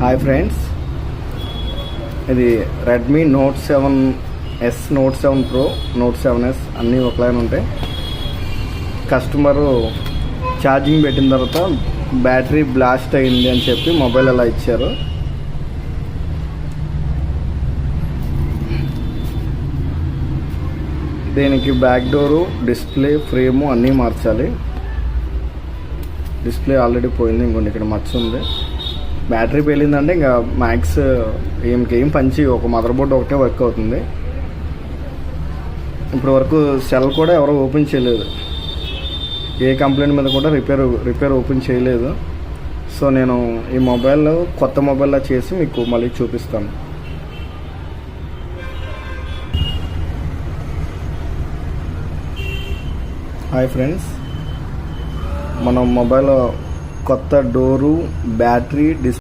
Hi friends, ఇది Redmi note 7S, note 7 pro, note 7S అన్నీ ఒకలానే ఉంటాయి. కస్టమరు ఛార్జింగ్ పెట్టిన తర్వాత బ్యాటరీ బ్లాస్ట్ అయింది అని చెప్పి మొబైల్ అలా ఇచ్చారు. దీనికి బ్యాక్ డోరు, డిస్ప్లే, ఫ్రేము అన్నీ మార్చాలి. డిస్ప్లే ఆల్రెడీ పోయింది, ఇంకొంచెం ఇక్కడ మచ్చ ఉంది. బ్యాటరీ పేలిందంటే ఇంకా మ్యాక్స్ ఏం పనిచి ఒక మదర్ బోర్డు ఒకటే వర్క్ అవుతుంది. ఇప్పుడు వరకు సెల్ కూడా ఎవరో ఓపెన్ చేయలేదు, ఏ కంప్లైంట్ మీద కూడా రిపేర్ ఓపెన్ చేయలేదు. సో నేను ఈ మొబైల్ కొత్త మొబైల్లా చేసి మీకు మళ్ళీ చూపిస్తాను. హాయ్ ఫ్రెండ్స్, మన మొబైల్ కొత్త డోరు, బ్యాటరీ, డిస్ప్లే